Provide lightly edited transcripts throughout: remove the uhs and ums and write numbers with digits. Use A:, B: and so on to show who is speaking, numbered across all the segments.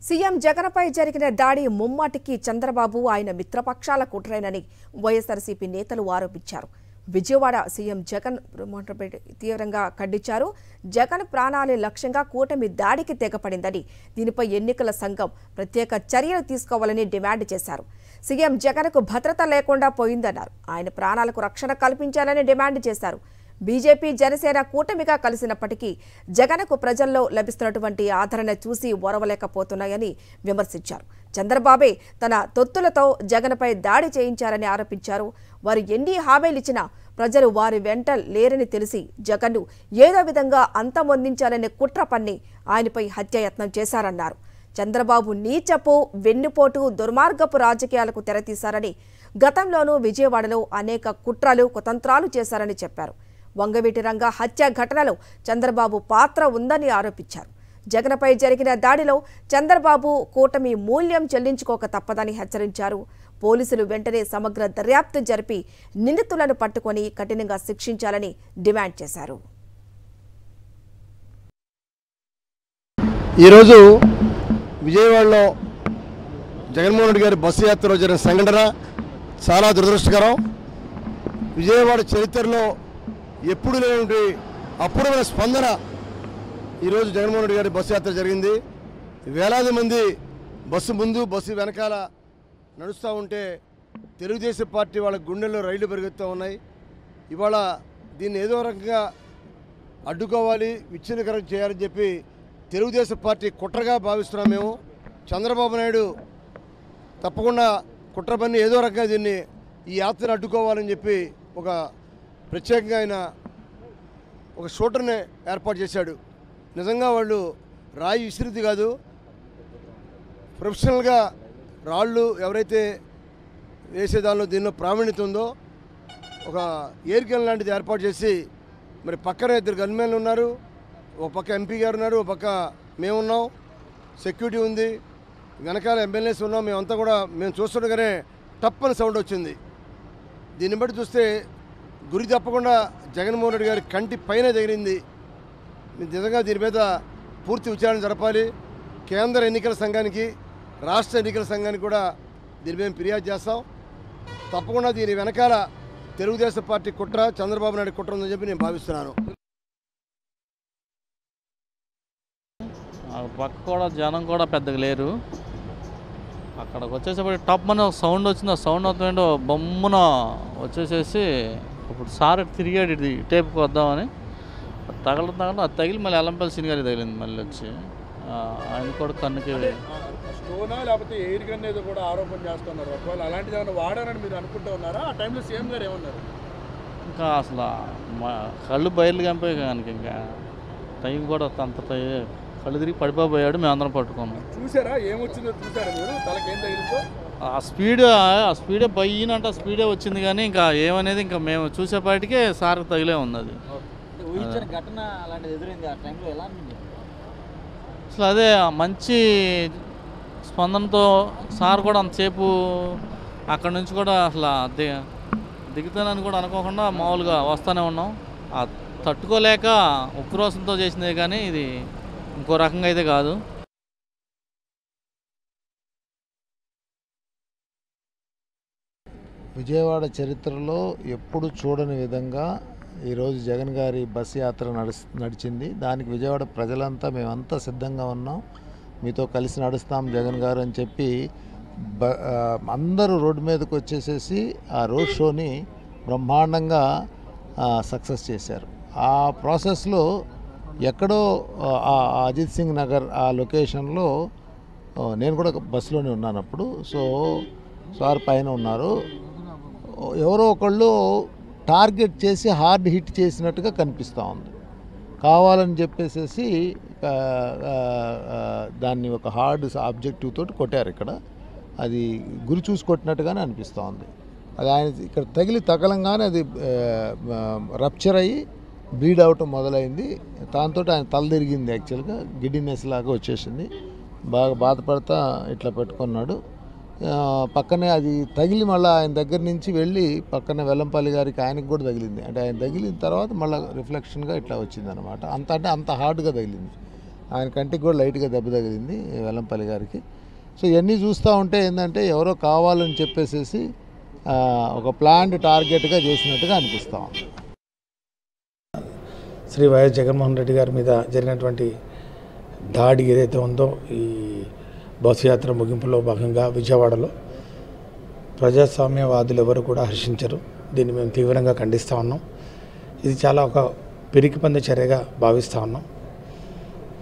A: CM జగన్పై జరిగిన దాడి ముమ్మాటికి చంద్రబాబు ఆయన మిత్రపక్షాల కుట్రేనని వైఎస్ఆర్సీపీ నేతలు ఆరోపించారు. విజయవాడ సీఎం జగన్ తీవ్రంగా ఖండించారు. జగన్ ప్రాణాలే లక్ష్యంగా కూటమి దాడికి తెగపడిందని, దీనిపై ఎన్నికల సంఘం ప్రత్యేక చర్యలు తీసుకోవాలని డిమాండ్ చేశారు. సీఎం జగన్కు భద్రత లేకుండా పోయిందన్నారు. ఆయన ప్రాణాలకు రక్షణ కల్పించాలని డిమాండ్ చేశారు. బీజేపీ జనసేన కూటమిగా కలిసినప్పటికీ జగన్కు ప్రజల్లో లభిస్తున్నటువంటి ఆదరణ చూసి ఓర్వలేకపోతున్నాయని విమర్శించారు. చంద్రబాబే తన తొత్తులతో జగన్పై దాడి చేయించారని ఆరోపించారు. వారు ఎన్ని హామీలిచ్చినా ప్రజలు వారి వెంట లేరని తెలిసి జగన్ను ఏదో విధంగా అంతమొందించాలనే కుట్ర పన్ని ఆయనపై హత్యాయత్నం చేశారన్నారు. చంద్రబాబు నీచపు, వెన్నుపోటు, దుర్మార్గపు రాజకీయాలకు తెరతీశారని, గతంలోనూ విజయవాడలో అనేక కుట్రలు, కుతంత్రాలు చేశారని చెప్పారు. వంగవీటి రంగ హత్య ఘటనలో చంద్రబాబు పాత్ర ఉందని ఆరోపించారు. జగన్పై జరిగిన దాడిలో చంద్రబాబు కూటమి మూల్యం చెల్లించుకోక తప్పదని హెచ్చరించారు. పోలీసులు వెంటనే సమగ్ర దర్యాప్తు జరిపి నిందితులను పట్టుకొని కఠినంగా శిక్షించాలని డిమాండ్ చేశారు.
B: ఈరోజు విజయవాడలో జగన్మోహన్ రెడ్డి గారి బస్సు యాత్రలో జరిగిన సంఘటన చాలా దురదృష్టకరం. విజయవాడ చరిత్రలో ఎప్పుడు లేని అపూర్వమైన స్పందన ఈరోజు జగన్మోహన్ రెడ్డి గారి బస్సు యాత్ర జరిగింది. వేలాది మంది బస్సు ముందు, బస్సు వెనకాల నడుస్తూ ఉంటే తెలుగుదేశం పార్టీ వాళ్ళ గుండెల్లో రైళ్లు పెరుగుతూ ఉన్నాయి. ఇవాళ దీన్ని ఏదో రకంగా అడ్డుకోవాలి, విచ్ఛిన్నకరం చేయాలని చెప్పి తెలుగుదేశం పార్టీ కుట్రగా భావిస్తున్నాం మేము. చంద్రబాబు నాయుడు తప్పకుండా కుట్ర పని ఏదో రకంగా దీన్ని ఈ యాత్రను అడ్డుకోవాలని చెప్పి ఒక ప్రత్యేకంగా ఆయన ఒక షూటర్ని ఏర్పాటు చేశాడు. నిజంగా వాళ్ళు రాయి విసిరిది కాదు, ప్రొఫెషనల్గా రాళ్ళు ఎవరైతే వేసేదానిలో దీనిలో ప్రావీణ్యత ఉందో ఒక ఎయిర్ గన్ లాంటిది ఏర్పాటు చేసి, మరి పక్కన ఇద్దరు గన్మెన్లు ఉన్నారు, ఒక పక్క ఎంపీ గారు ఉన్నారు, ఒక పక్క మేమున్నాం, సెక్యూరిటీ ఉంది, వెనకాల ఎమ్మెల్యేస్ ఉన్నాం. మేమంతా కూడా మేము చూస్తుండగానే టప్పని సౌండ్ వచ్చింది. దీన్ని బట్టి చూస్తే గురి తప్పకుండా జగన్మోహన్ రెడ్డి గారి కంటి పైన తగిలింది. నిజంగా దీని మీద పూర్తి విచారణ జరపాలి. కేంద్ర ఎన్నికల సంఘానికి, రాష్ట్ర ఎన్నికల సంఘానికి కూడా దీని మీద ఫిర్యాదు చేస్తాం. తప్పకుండా దీని వెనకాల తెలుగుదేశం పార్టీ కుట్ర, చంద్రబాబు నాయుడు కుట్ర ఉందని చెప్పి నేను భావిస్తున్నాను.
C: పక్క కూడా జనం కూడా పెద్దగా లేరు. అక్కడికి వచ్చేసేపటి టప్ అని ఒక సౌండ్ వచ్చింది. ఆ సౌండ్ అవుతుందో బొమ్మన వచ్చేసేసి ఇప్పుడు సార్ తిరిగాడు ఇది టేపుకి వద్దామని, తగలడం అది తగిలి మళ్ళీ ఎల్లంపల్లి సీన్ గారికి తగిలింది. మళ్ళీ వచ్చి ఆయన కూడా కన్నుకి
D: స్టోనా లేకపోతే ఎయిర్ గన్ ఏదో కూడా ఆరోపణ చేస్తున్నారు. ఒకవేళ అలాంటిది ఏమైనా వాడారని మీరు అనుకుంటూ ఉన్నారా? ఆ టైంలో సీఎం గారు ఏమన్నారు?
C: ఇంకా అసలు కళ్ళు బయలు కంపోయి కనుక ఇంకా టైం కూడా అంత కళ్ళు తిరిగి పడిపోయాడు. మేము అందరం పట్టుకున్నాం.
D: చూసారా ఏమొచ్చిందో? చూసారా మీరు? తలకేం తగిలిందో?
C: ఆ స్పీడే బయ్యినంట స్పీడే వచ్చింది, కానీ ఇంకా ఏమనేది ఇంకా మేము చూసేపాటికే సార్ తగిలే ఉంది. అది
E: ఘటన అలాంటిది ఎదురైంది. ఆ టైంలో ఎలా ఉంది?
C: అసలు అదే మంచి స్పందనతో సార్ కూడా అంతసేపు అక్కడి నుంచి కూడా అసలు దిగుతానని కూడా అనుకోకుండా మామూలుగా వస్తూనే ఉన్నాం. ఆ తట్టుకోలేక ఉక్రోషంతో చేసిందే, కానీ ఇది ఇంకో రకంగా అయితే కాదు.
F: విజయవాడ చరిత్రలో ఎప్పుడు చూడని విధంగా ఈరోజు జగన్ గారి బస్ యాత్ర నడిచింది. దానికి విజయవాడ ప్రజలంతా మేమంతా సిద్ధంగా ఉన్నాం, మీతో కలిసి నడుస్తాం జగన్ గారు అని చెప్పి అందరూ రోడ్డు మీదకి వచ్చేసేసి ఆ రోడ్ షోని బ్రహ్మాండంగా సక్సెస్ చేశారు. ఆ ప్రాసెస్లో ఎక్కడో అజిత్ సింగ్ నగర్ ఆ లొకేషన్లో నేను కూడా బస్సులోనే ఉన్నాను అప్పుడు. సో సార్ పైన ఉన్నారు, ఎవరో ఒకళ్ళు టార్గెట్ చేసి హార్డ్ హిట్ చేసినట్టుగా కనిపిస్తూ ఉంది. కావాలని చెప్పేసి దాన్ని ఒక హార్డ్ ఆబ్జెక్టివ్ తోటి కొట్టారు. ఇక్కడ అది గురి చూసి కొట్టినట్టుగానే అనిపిస్తూ ఉంది. అది ఆయన ఇక్కడ తగలంగానే అది రప్చర్ అయ్యి బ్లీడ్ అవటం మొదలైంది. దాంతో ఆయన తల తిరిగింది, యాక్చువల్గా గిడ్డినెస్ లాగా వచ్చేసింది. బాగా బాధపడతా ఇట్లా పెట్టుకున్నాడు. పక్కనే అది తగిలి మళ్ళీ ఆయన దగ్గర నుంచి వెళ్ళి పక్కన వెల్లంపల్లి గారికి ఆయనకు కూడా తగిలింది. అంటే ఆయన తగిలిన తర్వాత మళ్ళీ రిఫ్లెక్షన్గా ఇట్లా వచ్చింది అనమాట. అంత హార్డ్గా తగిలింది. ఆయన కంటికి కూడా లైట్గా దెబ్బ తగిలింది వెల్లంపల్లి గారికి. సో ఇవన్నీ చూస్తూ ఉంటే ఏంటంటే ఎవరో కావాలని చెప్పేసేసి ఒక ప్లాన్డ్ టార్గెట్గా చేసినట్టుగా అనిపిస్తూ ఉంది.
G: శ్రీ వైఎస్ జగన్మోహన్ రెడ్డి గారి మీద జరిగినటువంటి దాడి ఏదైతే ఉందో ఈ బస్సు యాత్ర ముగింపులో భాగంగా విజయవాడలో ప్రజాస్వామ్యవాదులు ఎవరు కూడా హర్షించరు. దీన్ని మేము తీవ్రంగా ఖండిస్తూ ఉన్నాం. ఇది చాలా ఒక పిరికిపంది చర్యగా భావిస్తూ ఉన్నాం.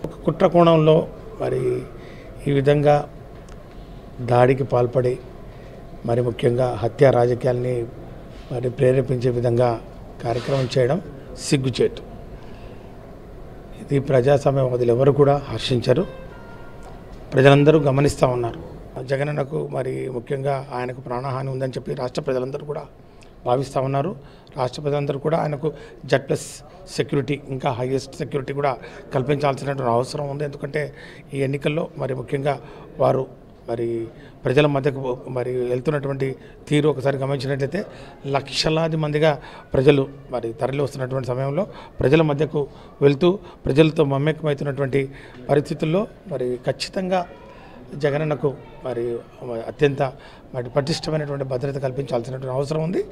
G: ఒక కుట్ర కోణంలో మరి ఈ విధంగా దాడికి పాల్పడి మరి ముఖ్యంగా హత్య రాజకీయాల్ని మరి ప్రేరేపించే విధంగా కార్యక్రమం చేయడం సిగ్గుచేటు. ఇది ప్రజాస్వామ్యవాదులు ఎవరు కూడా హర్షించరు. ప్రజలందరూ గమనిస్తూ ఉన్నారు. జగనన్నకు మరి ముఖ్యంగా ఆయనకు ప్రాణహాని ఉందని చెప్పి రాష్ట్ర ప్రజలందరూ కూడా భావిస్తూ ఉన్నారు. రాష్ట్ర ప్రజలందరూ కూడా ఆయనకు Z+ సెక్యూరిటీ, ఇంకా హైయెస్ట్ సెక్యూరిటీ కూడా కల్పించాల్సినటువంటి అవసరం ఉంది. ఎందుకంటే ఈ ఎన్నికల్లో మరి ముఖ్యంగా వారు మరి ప్రజల మధ్యకు మరి వెళ్తున్నటువంటి తీరు ఒకసారి గమనించినట్లయితే లక్షలాది మందిగా ప్రజలు మరి తరలి వస్తున్నటువంటి సమయంలో ప్రజల మధ్యకు వెళ్తూ ప్రజలతో మమేకమవుతున్నటువంటి పరిస్థితుల్లో మరి ఖచ్చితంగా జగనన్నకు మరి అత్యంత మరి పటిష్టమైనటువంటి భద్రత కల్పించాల్సినటువంటి అవసరం ఉంది.